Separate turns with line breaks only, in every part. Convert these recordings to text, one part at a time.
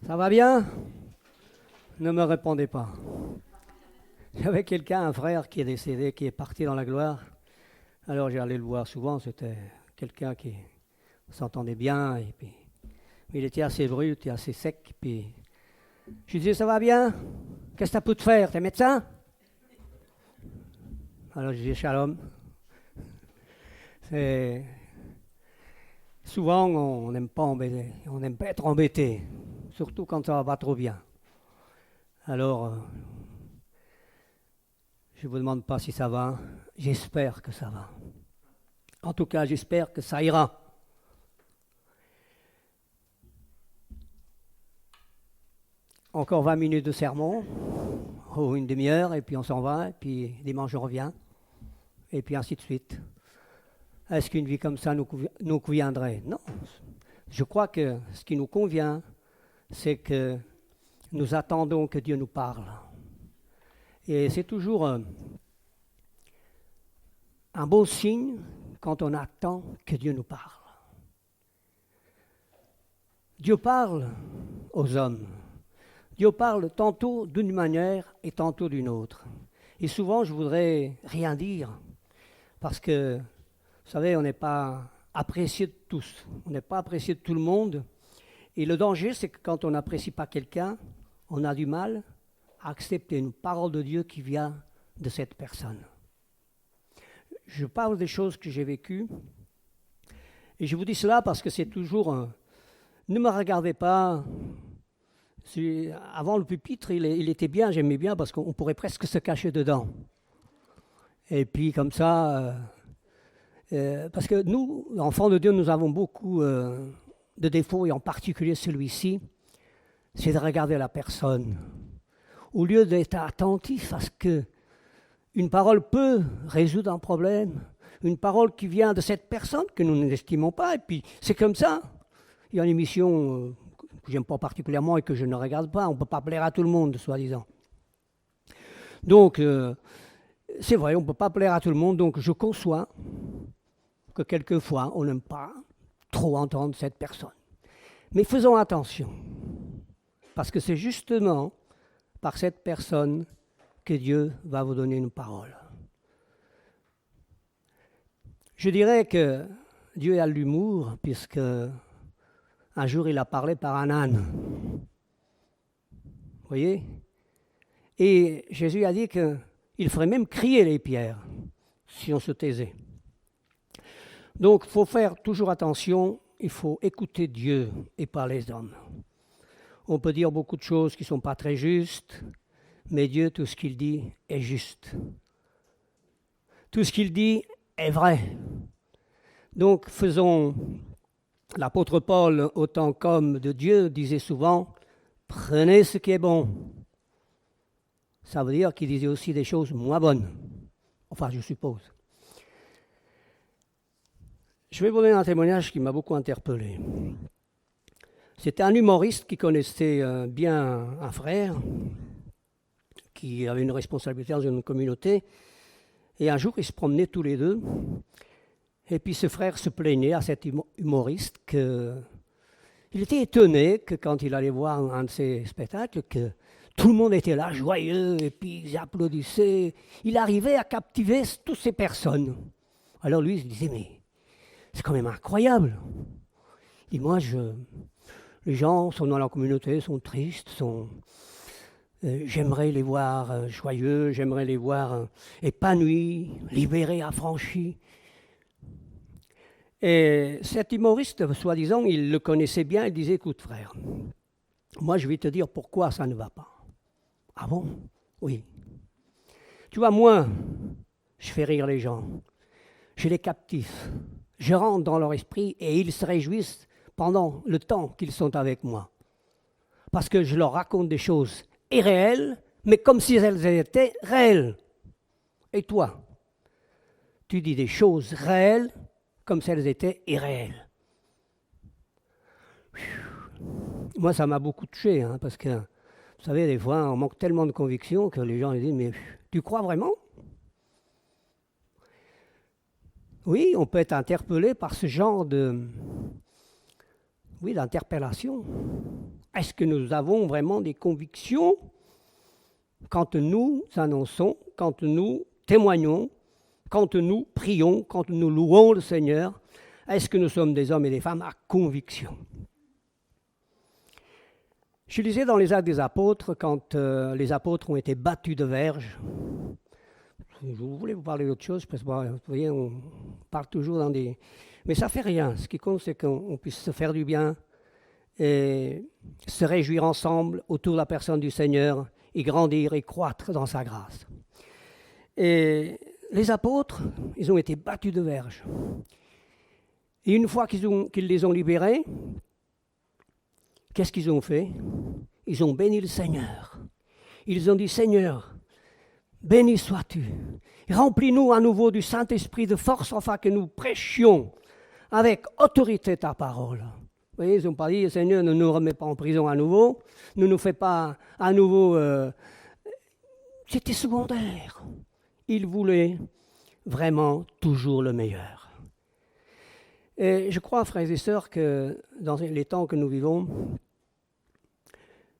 Ça va bien? Ne me répondez pas. J'avais quelqu'un, un frère qui est décédé, qui est parti dans la gloire. Alors j'allais le voir souvent, c'était quelqu'un qui s'entendait bien, et puis, mais il était assez brut et assez sec. Puis je lui disais, ça va bien? Qu'est-ce que tu peux te faire? T'es médecin? Alors je disais, shalom. C'est... Souvent on n'aime pas embêter, on n'aime pas être embêté, surtout quand ça va pas trop bien. Alors je ne vous demande pas si ça va, j'espère que ça va. En tout cas, j'espère que ça ira. Encore 20 minutes de sermon, ou une demi-heure, et puis on s'en va, et puis dimanche on revient, et puis ainsi de suite. Est-ce qu'une vie comme ça nous conviendrait? Non. Je crois que ce qui nous convient, c'est que nous attendons que Dieu nous parle. Et c'est toujours un beau signe quand on attend que Dieu nous parle. Dieu parle aux hommes. Dieu parle tantôt d'une manière et tantôt d'une autre. Et souvent, je voudrais rien dire, parce que, vous savez, on n'est pas apprécié de tous. On n'est pas apprécié de tout le monde. Et le danger, c'est que quand on n'apprécie pas quelqu'un, on a du mal à accepter une parole de Dieu qui vient de cette personne. Je parle des choses que j'ai vécues. Et je vous dis cela parce que c'est toujours... ne me regardez pas... Avant le pupitre, il était bien, j'aimais bien parce qu'on pourrait presque se cacher dedans. Et puis comme ça, parce que nous, enfants de Dieu, nous avons beaucoup de défauts, et en particulier celui-ci, c'est de regarder la personne. Au lieu d'être attentif à ce qu'une parole peut résoudre un problème, une parole qui vient de cette personne que nous n'estimons pas, et puis c'est comme ça. Il y a une émission... que j'aime pas particulièrement et que je ne regarde pas. On ne peut pas plaire à tout le monde, soi-disant. Donc, c'est vrai, on ne peut pas plaire à tout le monde, donc je conçois que quelquefois, on n'aime pas trop entendre cette personne. Mais faisons attention, parce que c'est justement par cette personne que Dieu va vous donner une parole. Je dirais que Dieu a l'humour, puisque un jour, il a parlé par un âne. Vous voyez? Et Jésus a dit qu'il ferait même crier les pierres si on se taisait. Donc, il faut faire toujours attention, il faut écouter Dieu et pas les hommes. On peut dire beaucoup de choses qui ne sont pas très justes, mais Dieu, tout ce qu'il dit est juste. Tout ce qu'il dit est vrai. Donc, faisons... L'apôtre Paul, autant qu'homme de Dieu, disait souvent « Prenez ce qui est bon ». Ça veut dire qu'il disait aussi des choses moins bonnes. Enfin, je suppose. Je vais vous donner un témoignage qui m'a beaucoup interpellé. C'était un humoriste qui connaissait bien un frère, qui avait une responsabilité dans une communauté. Et un jour, ils se promenaient tous les deux. Et puis ce frère se plaignait à cet humoriste qu'il était étonné que quand il allait voir un de ses spectacles, que tout le monde était là, joyeux, et puis ils applaudissaient. Il arrivait à captiver toutes ces personnes. Alors lui, il se disait, mais c'est quand même incroyable. Et moi, les gens sont dans la communauté, sont tristes, j'aimerais les voir joyeux, j'aimerais les voir épanouis, libérés, affranchis. Et cet humoriste, soi-disant, il le connaissait bien, il disait, écoute frère, moi je vais te dire pourquoi ça ne va pas. Ah bon? Oui. Tu vois, moi, je fais rire les gens, je les captive, je rentre dans leur esprit et ils se réjouissent pendant le temps qu'ils sont avec moi. Parce que je leur raconte des choses irréelles, mais comme si elles étaient réelles. Et toi, tu dis des choses réelles, comme si elles étaient irréelles. Moi, ça m'a beaucoup touché, parce que, vous savez, des fois, on manque tellement de conviction que les gens disent, mais tu crois vraiment? Oui, on peut être interpellé par ce genre d'interpellation. Est-ce que nous avons vraiment des convictions quand nous annonçons, quand nous témoignons, quand nous prions, quand nous louons le Seigneur? Est-ce que nous sommes des hommes et des femmes à conviction? Je lisais dans les Actes des Apôtres, quand les apôtres ont été battus de verge. Je voulais vous parler d'autre chose, parce que vous voyez, on parle toujours dans des... Mais ça ne fait rien. Ce qui compte, c'est qu'on puisse se faire du bien et se réjouir ensemble autour de la personne du Seigneur et grandir et croître dans sa grâce. Et les apôtres, ils ont été battus de verge. Et une fois qu'ils les ont libérés, qu'est-ce qu'ils ont fait? Ils ont béni le Seigneur. Ils ont dit, Seigneur, béni sois-tu. Remplis-nous à nouveau du Saint-Esprit de force, afin que nous prêchions avec autorité ta parole. Vous voyez, ils n'ont pas dit, Seigneur, ne nous remets pas en prison à nouveau, ne nous fais pas à nouveau... C'était secondaire. Ils voulaient vraiment toujours le meilleur. Et je crois, frères et sœurs, que dans les temps que nous vivons,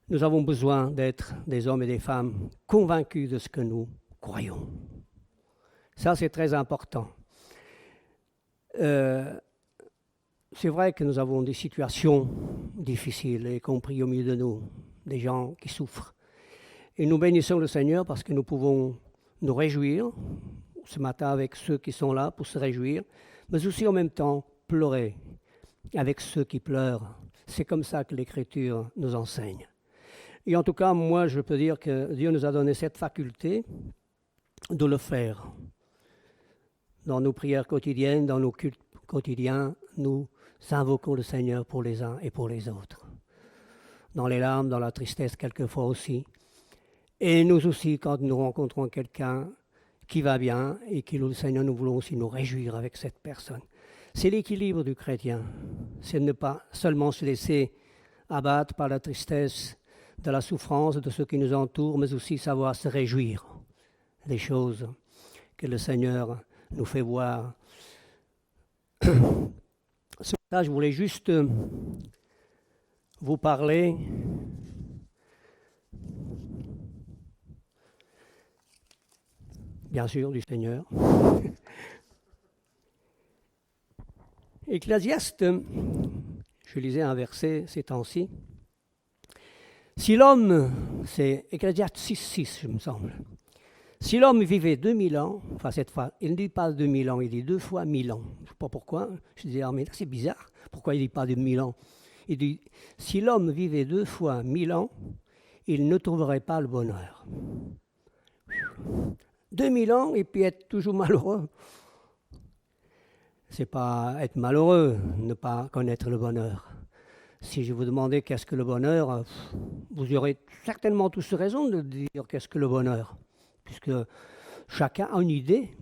nous avons besoin d'être des hommes et des femmes convaincus de ce que nous croyons. Ça, c'est très important. C'est vrai que nous avons des situations difficiles, y compris au milieu de nous, des gens qui souffrent. Et nous bénissons le Seigneur parce que nous pouvons nous réjouir, ce matin avec ceux qui sont là pour se réjouir, mais aussi en même temps pleurer avec ceux qui pleurent. C'est comme ça que l'Écriture nous enseigne. Et en tout cas, moi, je peux dire que Dieu nous a donné cette faculté de le faire. Dans nos prières quotidiennes, dans nos cultes quotidiens, nous invoquons le Seigneur pour les uns et pour les autres. Dans les larmes, dans la tristesse, quelquefois aussi. Et nous aussi, quand nous rencontrons quelqu'un qui va bien et qui loue le Seigneur, nous voulons aussi nous réjouir avec cette personne. C'est l'équilibre du chrétien. C'est de ne pas seulement se laisser abattre par la tristesse, de la souffrance de ceux qui nous entourent, mais aussi savoir se réjouir des choses que le Seigneur nous fait voir. Ce matin, je voulais juste vous parler bien sûr du Seigneur. Ecclésiaste, je lisais un verset ces temps-ci. Si l'homme, c'est Ecclésiaste 6,6, je me semble. Si l'homme vivait 2000 ans, enfin cette fois, il ne dit pas 2000 ans, il dit 2 fois 1000 ans. Je ne sais pas pourquoi. Je disais, ah mais c'est bizarre. Pourquoi il ne dit pas 2000 ans? Il dit, si l'homme vivait 2 fois 1000 ans, il ne trouverait pas le bonheur. 2000 ans et puis être toujours malheureux. C'est pas être malheureux, ne pas connaître le bonheur. Si je vous demandais qu'est-ce que le bonheur, vous aurez certainement tous raison de dire qu'est-ce que le bonheur. Puisque chacun a une idée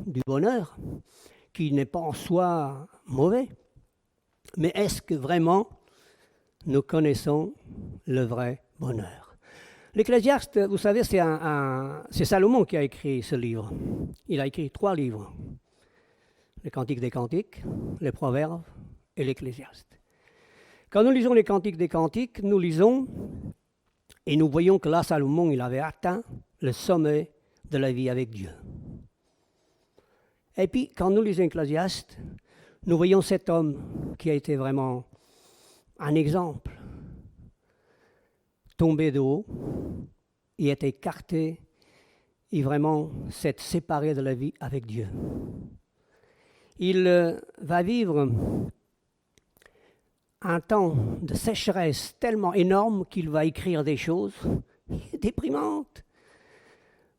du bonheur qui n'est pas en soi mauvais. Mais est-ce que vraiment nous connaissons le vrai bonheur? L'Ecclésiaste, vous savez, c'est Salomon qui a écrit ce livre. Il a écrit 3 livres. Les Cantiques des Cantiques, les Proverbes et l'Ecclésiaste. Quand nous lisons les Cantiques des Cantiques, nous lisons et nous voyons que là, Salomon, il avait atteint le sommet de la vie avec Dieu. Et puis, quand nous lisons l'Ecclésiaste, nous voyons cet homme qui a été vraiment un exemple. Tombé de haut, il est écarté et vraiment s'est séparé de la vie avec Dieu. Il va vivre un temps de sécheresse tellement énorme qu'il va écrire des choses déprimantes.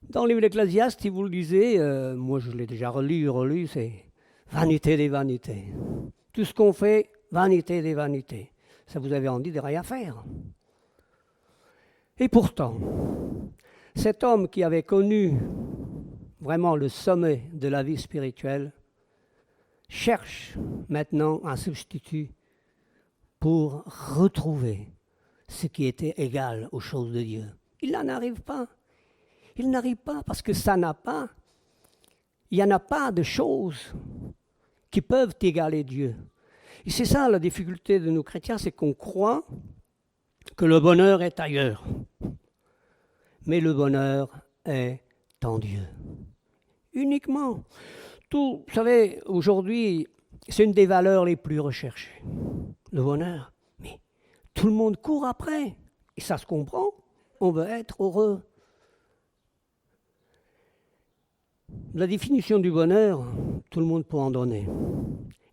Dans le livre de l'Ecclésiaste, si vous le lisez, moi je l'ai déjà relu, c'est vanité des vanités. Tout ce qu'on fait, vanité des vanités. Ça vous avait envie de rien faire. Et pourtant, cet homme qui avait connu vraiment le sommet de la vie spirituelle cherche maintenant un substitut pour retrouver ce qui était égal aux choses de Dieu. Il n'en arrive pas. Il n'arrive pas parce que il n'y en a pas de choses qui peuvent égaler Dieu. Et c'est ça la difficulté de nous chrétiens, c'est qu'on croit que le bonheur est ailleurs. Mais le bonheur est en Dieu. Uniquement. Tout, vous savez, aujourd'hui, c'est une des valeurs les plus recherchées. Le bonheur. Mais tout le monde court après. Et ça se comprend. On veut être heureux. La définition du bonheur, tout le monde peut en donner.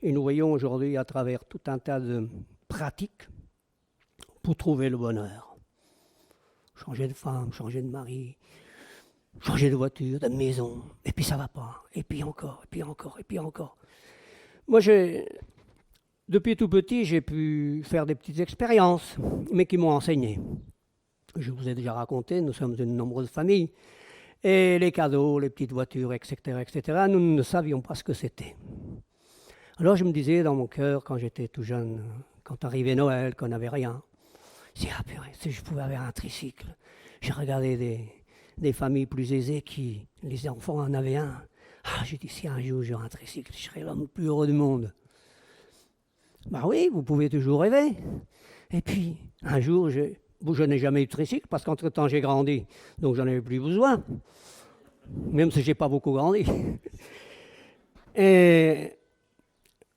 Et nous voyons aujourd'hui à travers tout un tas de pratiques pour trouver le bonheur. Changer de femme, changer de mari, changer de voiture, de maison, et puis ça va pas, et puis encore, et puis encore, et puis encore. Moi, depuis tout petit, j'ai pu faire des petites expériences, mais qui m'ont enseigné. Je vous ai déjà raconté, nous sommes une nombreuse famille, et les cadeaux, les petites voitures, etc., etc., nous ne savions pas ce que c'était. Alors je me disais dans mon cœur, quand j'étais tout jeune, quand arrivait Noël, qu'on n'avait rien, je disais, ah purée, si je pouvais avoir un tricycle. J'ai regardé des familles plus aisées qui, les enfants en avaient un. Ah, j'ai dit, si un jour j'aurai un tricycle, je serai l'homme le plus heureux du monde. Ben oui, vous pouvez toujours rêver. Et puis, un jour, je n'ai jamais eu de tricycle parce qu'entre-temps, j'ai grandi, donc j'en avais plus besoin, même si je n'ai pas beaucoup grandi. Et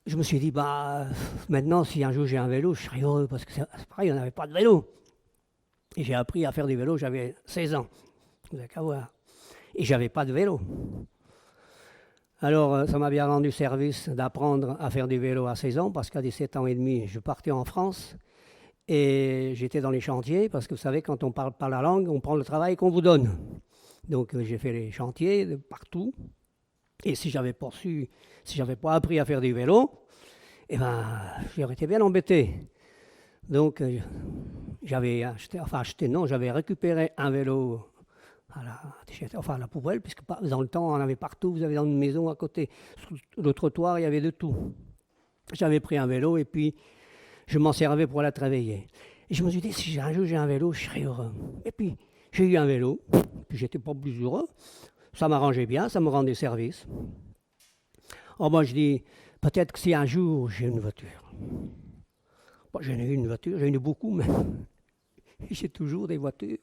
je me suis dit, bah, maintenant, si un jour j'ai un vélo, je serai heureux parce que c'est pareil, on n'avait pas de vélo. Et j'ai appris à faire du vélo, j'avais 16 ans. Vous n'avez qu'à voir. Et j'avais pas de vélo. Alors, ça m'a bien rendu service d'apprendre à faire du vélo à 16 ans, parce qu'à 17 ans et demi, je partais en France et j'étais dans les chantiers, parce que vous savez, quand on ne parle pas la langue, on prend le travail qu'on vous donne. Donc, j'ai fait les chantiers de partout. Et si j'avais pas appris à faire du vélo, eh ben, j'aurais été bien embêté. Donc, j'avais récupéré un vélo à la poubelle, puisque dans le temps, on en avait partout. Vous avez dans une maison à côté, sur le trottoir, il y avait de tout. J'avais pris un vélo et puis je m'en servais pour aller travailler. Et je me suis dit, si un jour j'ai un vélo, je serai heureux. Et puis, j'ai eu un vélo, puis j'étais pas plus heureux. Ça m'arrangeait bien, ça me rendait service. Alors moi, je dis, peut-être que si un jour j'ai une voiture. Bon, j'en ai eu une voiture, j'en ai eu beaucoup, mais j'ai toujours des voitures.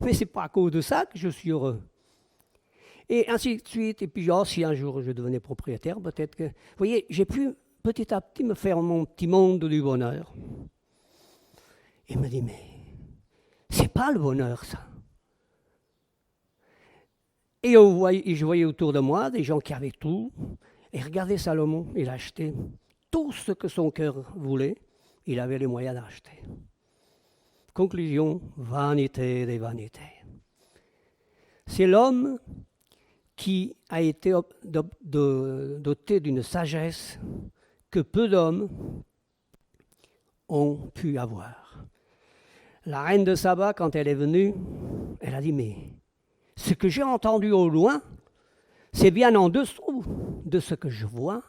Mais ce n'est pas à cause de ça que je suis heureux. Et ainsi de suite. Et puis, si un jour je devenais propriétaire, peut-être que... Vous voyez, j'ai pu petit à petit me faire mon petit monde du bonheur. Et il me dit, mais c'est pas le bonheur, ça. Et je voyais autour de moi des gens qui avaient tout. Et regardez Salomon, il a acheté tout ce que son cœur voulait. Il avait les moyens d'acheter. Conclusion, vanité des vanités. C'est l'homme qui a été doté d'une sagesse que peu d'hommes ont pu avoir. La reine de Saba, quand elle est venue, elle a dit, mais ce que j'ai entendu au loin, c'est bien en dessous de ce que je vois,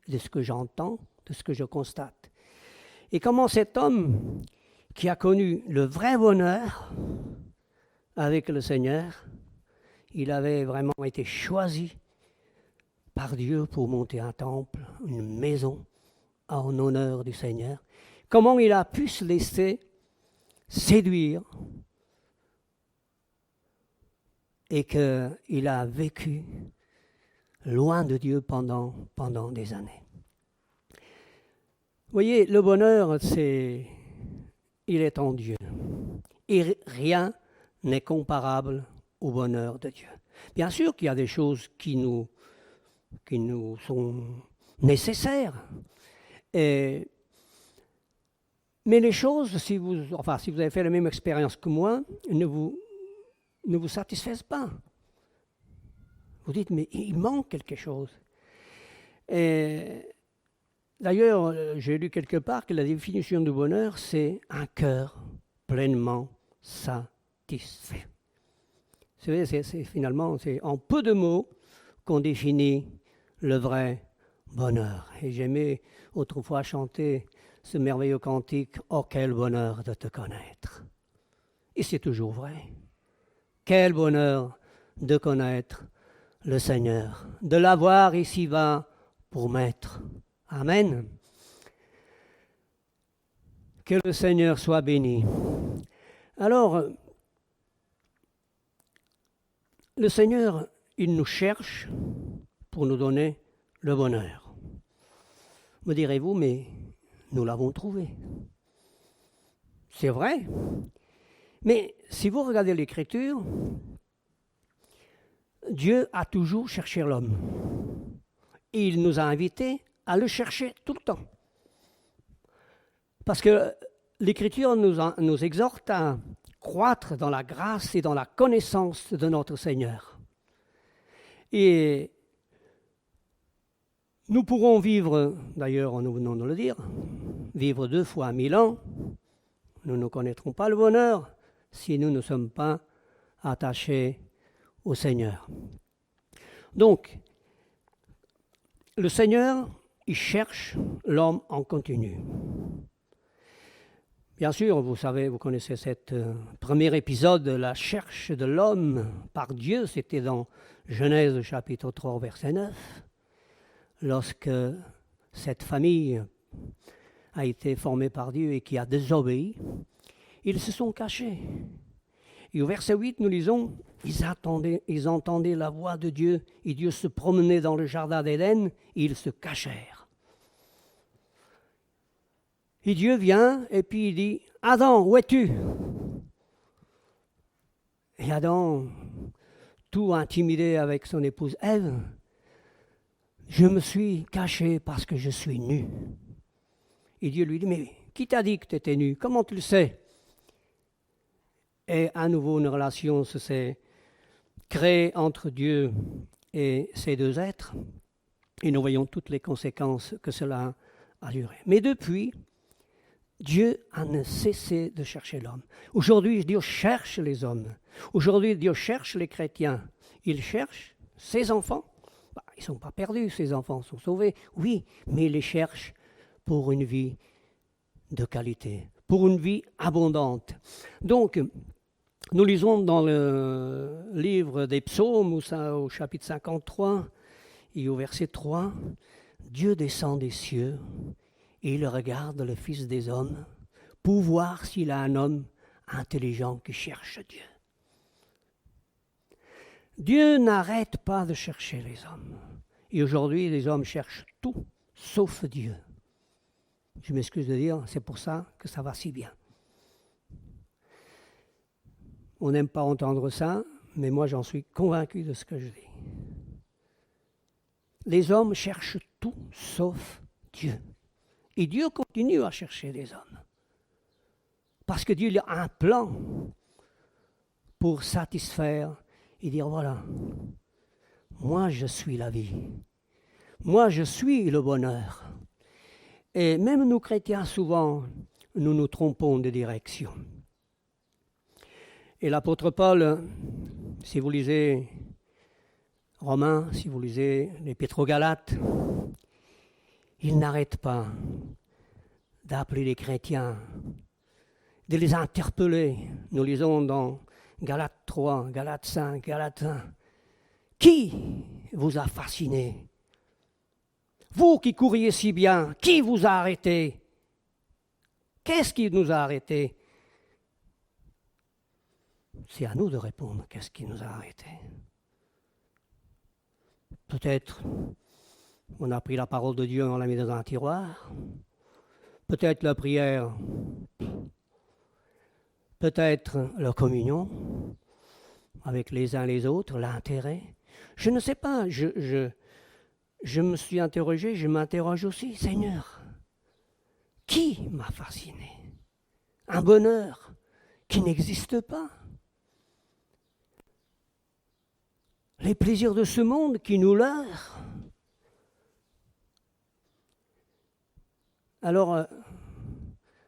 de ce que j'entends, de ce que je constate. Et comment cet homme qui a connu le vrai bonheur avec le Seigneur, il avait vraiment été choisi par Dieu pour monter un temple, une maison en honneur du Seigneur. Comment il a pu se laisser séduire et qu'il a vécu loin de Dieu pendant des années. Vous voyez, le bonheur, il est en Dieu. Et rien n'est comparable au bonheur de Dieu. Bien sûr qu'il y a des choses qui nous sont nécessaires. Mais les choses, si vous avez fait la même expérience que moi, ne vous satisfaisent pas. Vous dites, mais il manque quelque chose. Et d'ailleurs, j'ai lu quelque part que la définition du bonheur, c'est un cœur pleinement satisfait. Vous savez, finalement, c'est en peu de mots qu'on définit le vrai bonheur. Et j'aimais autrefois chanter ce merveilleux cantique « Oh, quel bonheur de te connaître !» Et c'est toujours vrai. Quel bonheur de connaître le Seigneur, de l'avoir ici-bas pour maître. Amen. Que le Seigneur soit béni. Alors, le Seigneur, il nous cherche pour nous donner le bonheur. Me direz-vous, mais nous l'avons trouvé. C'est vrai. Mais si vous regardez l'Écriture, Dieu a toujours cherché l'homme. Et il nous a invités à le chercher tout le temps. Parce que l'Écriture nous exhorte à croître dans la grâce et dans la connaissance de notre Seigneur. Et nous pourrons vivre, d'ailleurs nous venons de le dire, vivre 2 fois 1000 ans. Nous ne connaîtrons pas le bonheur si nous ne sommes pas attachés au Seigneur. Donc, le Seigneur, il cherche l'homme en continu. Bien sûr, vous savez, vous connaissez cet premier épisode, la cherche de l'homme par Dieu, c'était dans Genèse chapitre 3, verset 9, lorsque cette famille a été formée par Dieu et qui a désobéi, ils se sont cachés. Et au verset 8, nous lisons, ils entendaient la voix de Dieu, et Dieu se promenait dans le jardin d'Éden, et ils se cachèrent. Et Dieu vient, et puis il dit, « Adam, où es-tu » Et Adam, tout intimidé avec son épouse Ève, « Je me suis caché parce que je suis nu. » Et Dieu lui dit, « Mais qui t'a dit que tu étais nu? Comment tu le sais ?» Et à nouveau, une relation s'est créée entre Dieu et ces 2 êtres. Et nous voyons toutes les conséquences que cela a duré. Mais depuis, Dieu a ne cessé de chercher l'homme. Aujourd'hui, Dieu cherche les hommes. Aujourd'hui, Dieu cherche les chrétiens. Il cherche ses enfants. Ils ne sont pas perdus, ces enfants sont sauvés. Oui, mais il les cherche pour une vie de qualité, pour une vie abondante. Donc, nous lisons dans le livre des psaumes, au chapitre 53 et au verset 3, « Dieu descend des cieux et il regarde le Fils des hommes pour voir s'il a un homme intelligent qui cherche Dieu. » Dieu n'arrête pas de chercher les hommes. Et aujourd'hui, les hommes cherchent tout sauf Dieu. Je m'excuse de dire, c'est pour ça que ça va si bien. On n'aime pas entendre ça, mais moi j'en suis convaincu de ce que je dis. Les hommes cherchent tout sauf Dieu. Et Dieu continue à chercher les hommes. Parce que Dieu a un plan pour satisfaire et dire, voilà, moi je suis la vie. Moi je suis le bonheur. Et même nous chrétiens, souvent, nous nous trompons de direction. Et l'apôtre Paul, si vous lisez Romains, si vous lisez l'Épître aux Galates, il n'arrête pas d'appeler les chrétiens, de les interpeller. Nous lisons dans Galates 3, Galates 5, Galates 1. Qui vous a fasciné? Vous qui couriez si bien, qui vous a arrêté? Qu'est-ce qui nous a arrêtés? C'est à nous de répondre, qu'est-ce qui nous a arrêtés? Peut-être on a pris la parole de Dieu, on l'a mis dans un tiroir. Peut-être la prière. Peut-être la communion avec les uns les autres, l'intérêt. Je ne sais pas, je me suis interrogé, je m'interroge aussi, Seigneur, qui m'a fasciné? Un bonheur qui n'existe pas. Les plaisirs de ce monde qui nous leurrent. Alors,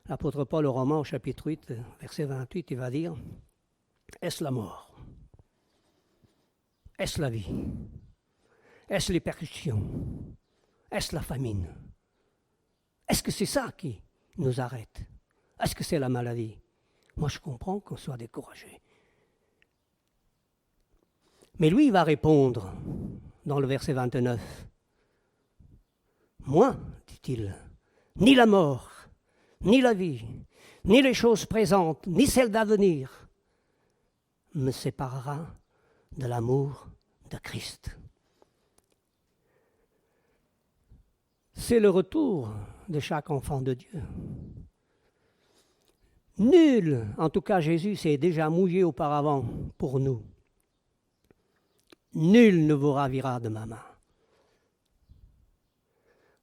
l'apôtre Paul au Romains, au chapitre 8, verset 28, il va dire, est-ce la mort? Est-ce la vie? Est-ce les persécutions? Est-ce la famine? Est-ce que c'est ça qui nous arrête? Est-ce que c'est la maladie? Moi, je comprends qu'on soit découragé. Mais lui, il va répondre dans le verset 29. Moi, dit-il, ni la mort, ni la vie, ni les choses présentes, ni celles d'avenir, me séparera de l'amour de Christ. C'est le retour de chaque enfant de Dieu. Nul, en tout cas Jésus s'est déjà mouillé auparavant pour nous. Nul ne vous ravira de ma main.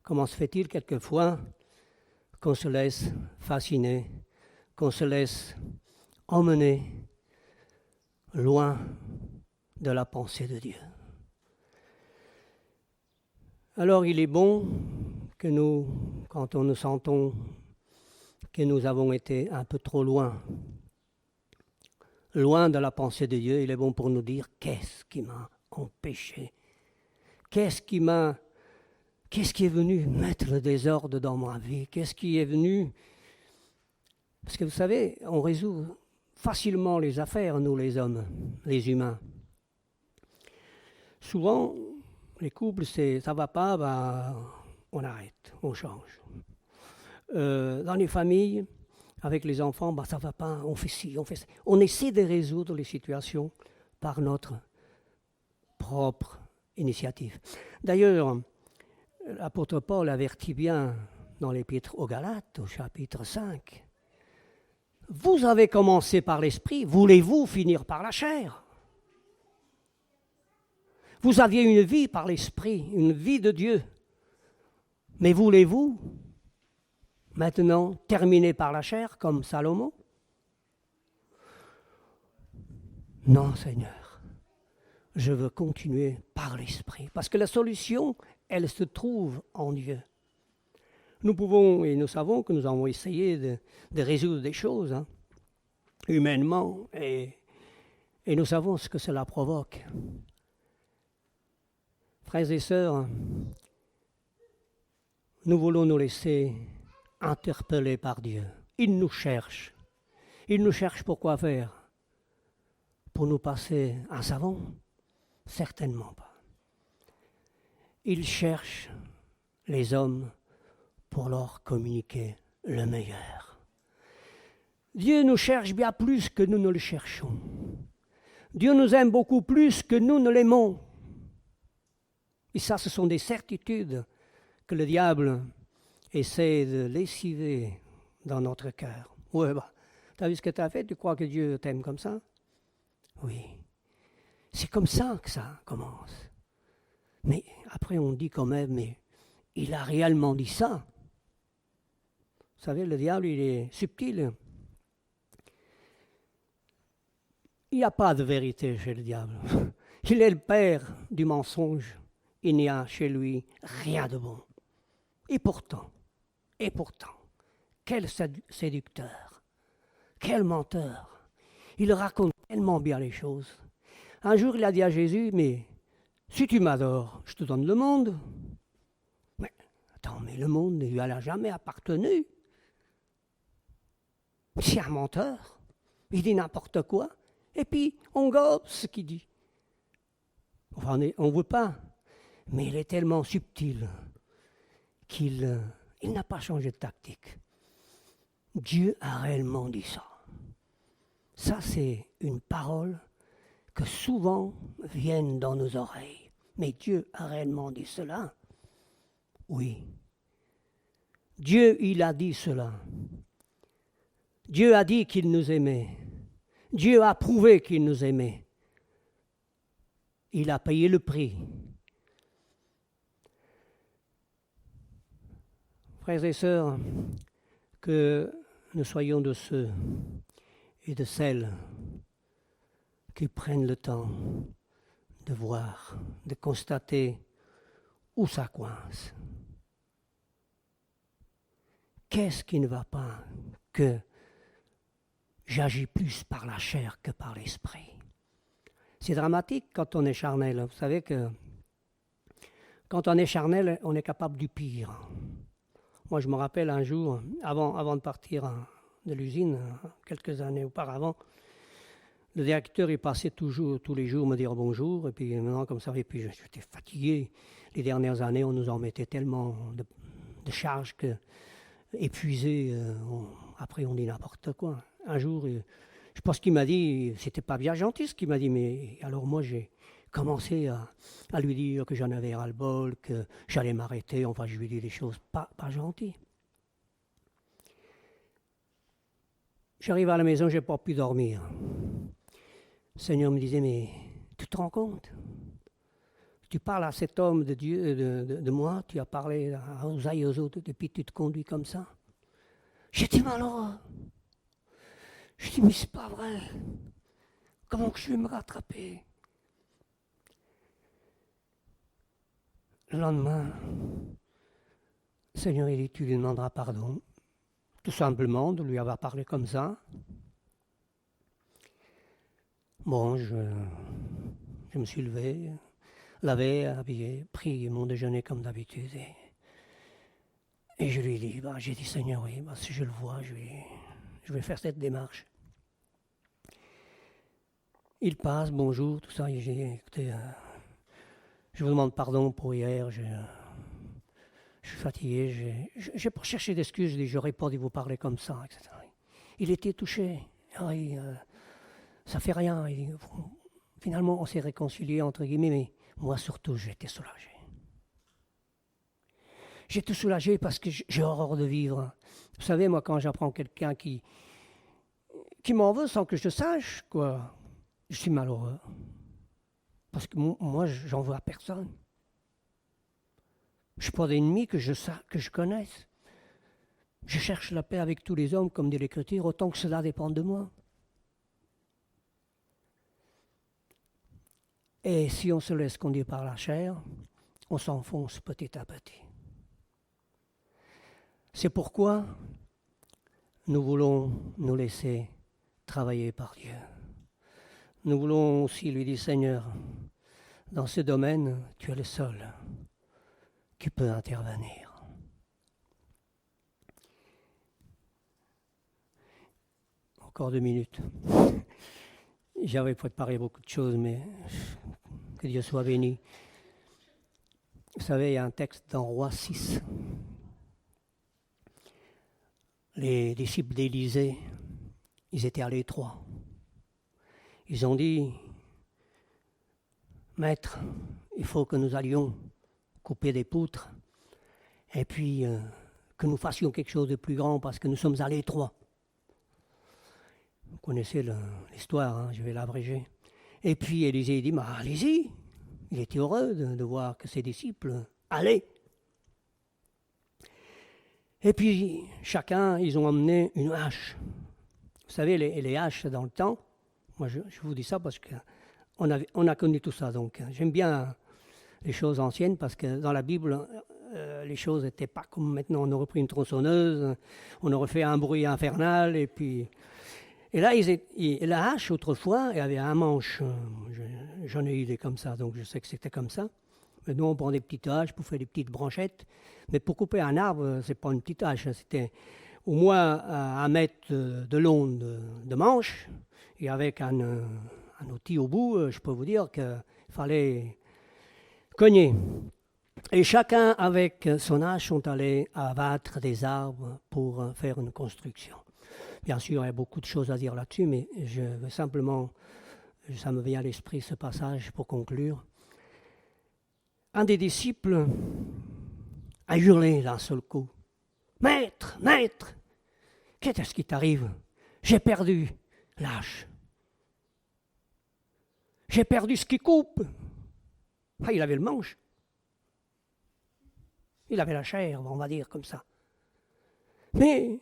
Comment se fait-il quelquefois qu'on se laisse fasciner, qu'on se laisse emmener loin de la pensée de Dieu? Alors il est bon que nous, quand nous sentons que nous avons été un peu trop loin de la pensée de Dieu, il est bon pour nous dire qu'est-ce qui m'a empêché, qu'est-ce qui est venu mettre le désordre dans ma vie, qu'est-ce qui est venu... Parce que vous savez, on résout facilement les affaires, nous les hommes, les humains. Souvent, les couples, ça va pas, on arrête, on change. Dans les familles, avec les enfants, ça va pas, on fait ci, on fait ça. On essaie de résoudre les situations par notre propre initiative. D'ailleurs, l'apôtre Paul avertit bien dans l'épître aux Galates, au chapitre 5. Vous avez commencé par l'esprit, voulez-vous finir par la chair? Vous aviez une vie par l'esprit, une vie de Dieu. Mais voulez-vous maintenant terminer par la chair comme Salomon? Non, Seigneur. Je veux continuer par l'esprit. Parce que la solution, elle se trouve en Dieu. Nous pouvons, et nous savons que nous avons essayé de résoudre des choses, humainement, et nous savons ce que cela provoque. Frères et sœurs, nous voulons nous laisser interpeller par Dieu. Il nous cherche. Il nous cherche pour quoi faire? Pour nous passer un savon? Certainement pas. Il cherche les hommes pour leur communiquer le meilleur. Dieu nous cherche bien plus que nous ne le cherchons. Dieu nous aime beaucoup plus que nous ne l'aimons. Et ça, ce sont des certitudes que le diable essaie de lessiver dans notre cœur. Ouais, t'as vu ce que tu as fait? Tu crois que Dieu t'aime comme ça? Oui. C'est comme ça que ça commence. Mais après, on dit quand même, mais il a réellement dit ça. Vous savez, le diable, il est subtil. Il n'y a pas de vérité chez le diable. Il est le père du mensonge. Il n'y a chez lui rien de bon. Et pourtant, quel séducteur, quel menteur. Il raconte tellement bien les choses. Un jour, il a dit à Jésus, mais si tu m'adores, je te donne le monde. Mais attends, mais le monde ne lui a jamais appartenu. C'est un menteur. Il dit n'importe quoi. Et puis, on gobe ce qu'il dit. Enfin, on ne veut pas. Mais il est tellement subtil qu'il n'a pas changé de tactique. Dieu a réellement dit ça. Ça, c'est une parole que souvent viennent dans nos oreilles. Mais Dieu a réellement dit cela? Oui. Dieu, il a dit cela. Dieu a dit qu'il nous aimait. Dieu a prouvé qu'il nous aimait. Il a payé le prix. Frères et sœurs, que nous soyons de ceux et de celles qui prennent le temps de voir, de constater où ça coince. Qu'est-ce qui ne va pas que j'agis plus par la chair que par l'esprit? C'est dramatique quand on est charnel. Vous savez que quand on est charnel, on est capable du pire. Moi, je me rappelle un jour, avant de partir de l'usine, quelques années auparavant, le directeur est passé tous les jours me dire bonjour, et puis maintenant, comme ça, et puis j'étais fatigué. Les dernières années, on nous en mettait tellement de charges que, épuisés, après on dit n'importe quoi. Un jour, je pense qu'il m'a dit, c'était pas bien gentil ce qu'il m'a dit, mais alors moi j'ai commencé à lui dire que j'en avais ras-le-bol, que j'allais m'arrêter, enfin je lui ai dit des choses pas gentilles. J'arrive à la maison, j'ai pas pu dormir. Le Seigneur me disait, mais tu te rends compte? Tu parles à cet homme de Dieu, de moi, tu as parlé aux uns et aux autres, depuis tu te conduis comme ça. J'étais malheureux. Je dis, mais c'est pas vrai. Comment que je vais me rattraper? Le lendemain, le Seigneur il dit, tu lui demanderas pardon. Tout simplement de lui avoir parlé comme ça. Bon, je me suis levé, lavé, habillé, pris mon déjeuner comme d'habitude. Et je lui ai dit, j'ai dit, Seigneur, oui, si je le vois, je vais faire cette démarche. Il passe, bonjour, tout ça, et j'ai dit, écoutez, je vous demande pardon pour hier, je suis fatigué, j'ai pas cherché d'excuses, je dis, j'aurais pas dû vous parler comme ça, etc. Il était touché, ça fait rien, il dit, finalement on s'est réconciliés, entre guillemets, mais moi surtout j'étais soulagé. J'étais soulagé parce que j'ai horreur de vivre. Vous savez, moi quand j'apprends quelqu'un qui m'en veut sans que je sache, quoi, je suis malheureux. Parce que moi, j'en veux à personne. Je ne suis pas d'ennemi que je connaisse. Je cherche la paix avec tous les hommes, comme dit l'Écriture, autant que cela dépend de moi. Et si on se laisse conduire par la chair, on s'enfonce petit à petit. C'est pourquoi nous voulons nous laisser travailler par Dieu. Nous voulons aussi lui dire, Seigneur, dans ce domaine, tu es le seul qui peut intervenir. Encore 2 minutes. J'avais préparé beaucoup de choses, mais que Dieu soit béni. Vous savez, il y a un texte dans Rois 6. Les disciples d'Élisée, ils étaient à l'étroit. Ils ont dit, Maître, il faut que nous allions couper des poutres et puis que nous fassions quelque chose de plus grand parce que nous sommes à l'étroit. Vous connaissez l'histoire, hein, je vais l'abréger. Et puis Élisée dit, allez-y. Il était heureux de voir que ses disciples allaient. Et puis chacun, ils ont emmené une hache. Vous savez, les haches dans le temps, moi je vous dis ça parce qu'on a connu tout ça. Donc j'aime bien les choses anciennes parce que dans la Bible, les choses n'étaient pas comme maintenant. On aurait pris une tronçonneuse, on aurait fait un bruit infernal et là, la hache, autrefois, il y avait un manche. J'en ai eu des comme ça, donc je sais que c'était comme ça. Maintenant, on prend des petites haches pour faire des petites branchettes. Mais pour couper un arbre, c'est pas une petite hache. C'était au moins 1 mètre de long de manche. Et avec un outil au bout, je peux vous dire qu'il fallait cogner. Et chacun, avec son hache, sont allés abattre des arbres pour faire une construction. Bien sûr, il y a beaucoup de choses à dire là-dessus, mais je veux simplement, ça me vient à l'esprit ce passage pour conclure. Un des disciples a hurlé d'un seul coup. « Maître, maître, qu'est-ce qui t'arrive? J'ai perdu l'hache. J'ai perdu ce qui coupe. » Il avait le manche. Il avait la chair, on va dire comme ça. Mais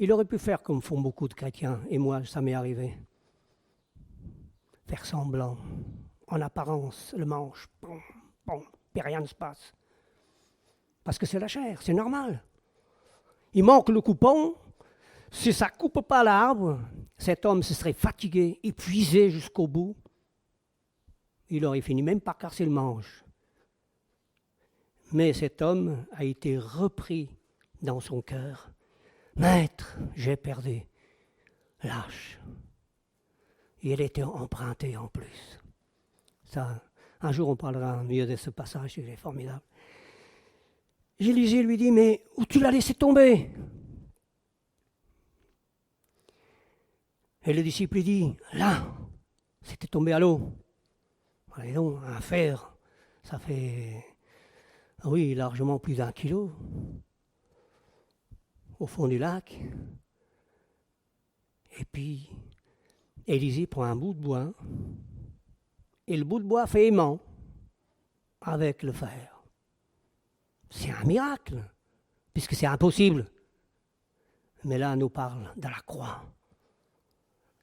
il aurait pu faire comme font beaucoup de chrétiens, et moi, ça m'est arrivé. Faire semblant, en apparence, le manche, puis rien ne se passe. Parce que c'est la chair, c'est normal. Il manque le coupon, si ça ne coupe pas l'arbre, cet homme se serait fatigué, épuisé jusqu'au bout. Il aurait fini même par casser le manche. Mais cet homme a été repris dans son cœur. Maître, j'ai perdu l'hache. Et elle était empruntée en plus. Ça, un jour on parlera mieux de ce passage, il est formidable. Élisée lui dit, mais où tu l'as laissé tomber? Et le disciple lui dit, là, c'était tombé à l'eau. Allez donc, un fer, ça fait, oui, largement plus d'1 kilo. Au fond du lac. Et puis, Élisée prend un bout de bois, et le bout de bois fait aimant avec le fer. C'est un miracle, puisque c'est impossible. Mais là, on nous parle de la croix.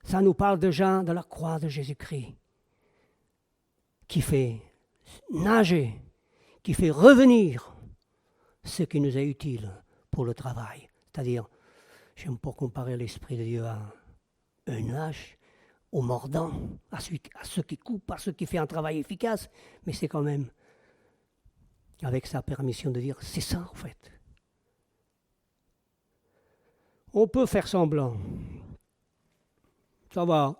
Ça nous parle déjà de la croix de Jésus-Christ, qui fait nager, qui fait revenir ce qui nous est utile pour le travail. C'est-à-dire, j'aime pas comparer l'Esprit de Dieu à une hache, au mordant, à ceux qui coupent, à ceux qui font un travail efficace, mais c'est quand même avec sa permission de dire, c'est ça en fait. On peut faire semblant. Ça va.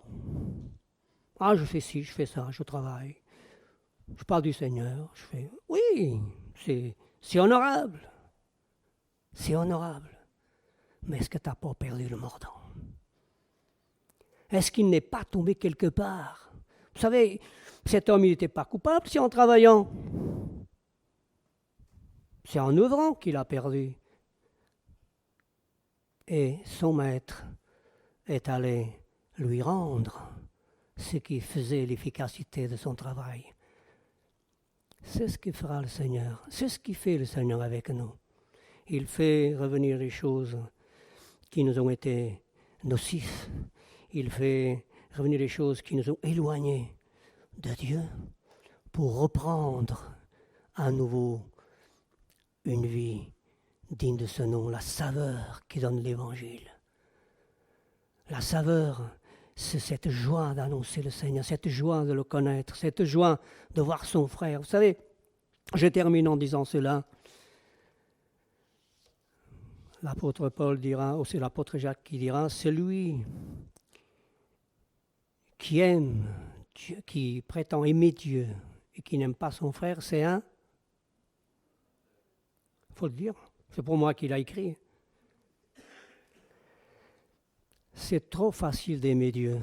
Ah, je fais ci, je fais ça, je travaille. Je parle du Seigneur, je fais... Oui, c'est honorable. C'est honorable. Mais est-ce que tu n'as pas perdu le mordant? Est-ce qu'il n'est pas tombé quelque part? Vous savez, cet homme, il n'était pas coupable, c'est en travaillant. C'est en œuvrant qu'il a perdu. Et son maître est allé lui rendre ce qui faisait l'efficacité de son travail. C'est ce que fera le Seigneur. C'est ce qui fait le Seigneur avec nous. Il fait revenir les choses qui nous ont été nocives. Il fait revenir les choses qui nous ont éloignés de Dieu pour reprendre à nouveau une vie digne de ce nom, la saveur qui donne l'Évangile. La saveur, c'est cette joie d'annoncer le Seigneur, cette joie de le connaître, cette joie de voir son frère. Vous savez, je termine en disant cela. L'apôtre Paul dira, ou c'est l'apôtre Jacques qui dira, celui qui aime Dieu, qui prétend aimer Dieu et qui n'aime pas son frère, c'est un... Il faut le dire, c'est pour moi qu'il a écrit. C'est trop facile d'aimer Dieu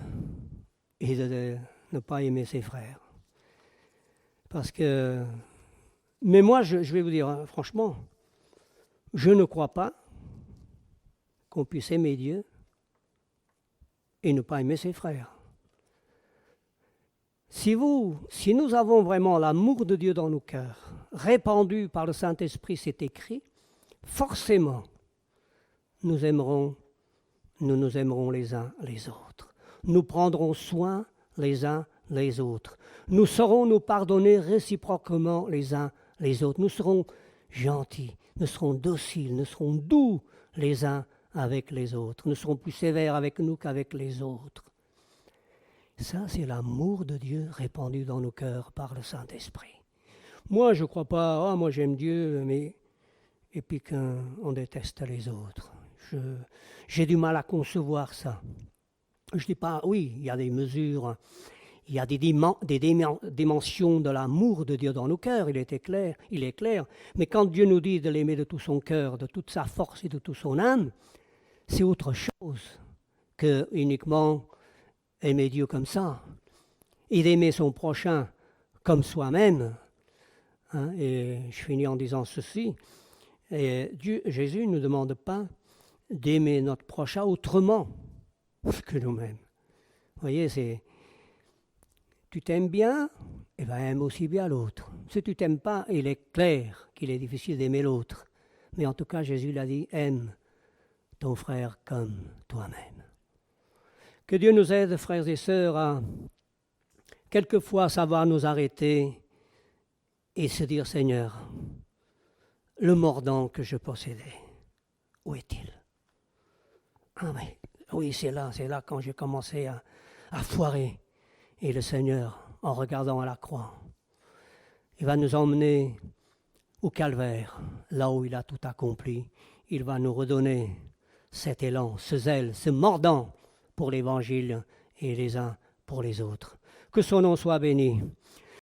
et de ne pas aimer ses frères. Parce que... Mais moi, je vais vous dire, franchement, je ne crois pas qu'on puisse aimer Dieu et ne pas aimer ses frères. Si nous avons vraiment l'amour de Dieu dans nos cœurs, répandu par le Saint-Esprit, c'est écrit, forcément, nous nous aimerons les uns les autres. Nous prendrons soin les uns les autres. Nous saurons nous pardonner réciproquement les uns les autres. Nous serons gentils, nous serons dociles, nous serons doux les uns avec les autres. Nous serons plus sévères avec nous qu'avec les autres. Ça, c'est l'amour de Dieu répandu dans nos cœurs par le Saint-Esprit. Moi, je ne crois pas, moi j'aime Dieu, mais... Et puis qu'on déteste les autres. J'ai du mal à concevoir ça. Je dis pas, oui, il y a des mesures, il y a des dimensions de l'amour de Dieu dans nos cœurs, il est clair. Mais quand Dieu nous dit de l'aimer de tout son cœur, de toute sa force et de toute son âme, c'est autre chose que uniquement aimer Dieu comme ça, et d'aimer son prochain comme soi-même. Et je finis en disant ceci, et Jésus ne nous demande pas d'aimer notre prochain autrement que nous-mêmes. Vous voyez, tu t'aimes bien, et bien aime aussi bien l'autre. Si tu t'aimes pas, il est clair qu'il est difficile d'aimer l'autre. Mais en tout cas, Jésus l'a dit, aime ton frère comme toi-même. Que Dieu nous aide, frères et sœurs, à quelquefois savoir nous arrêter et se dire, Seigneur, le mordant que je possédais, où est-il? Ah oui, c'est là quand j'ai commencé à foirer. Et le Seigneur, en regardant à la croix, il va nous emmener au calvaire, là où il a tout accompli. Il va nous redonner cet élan, ce zèle, ce mordant pour l'Évangile et les uns pour les autres. Que son nom soit béni.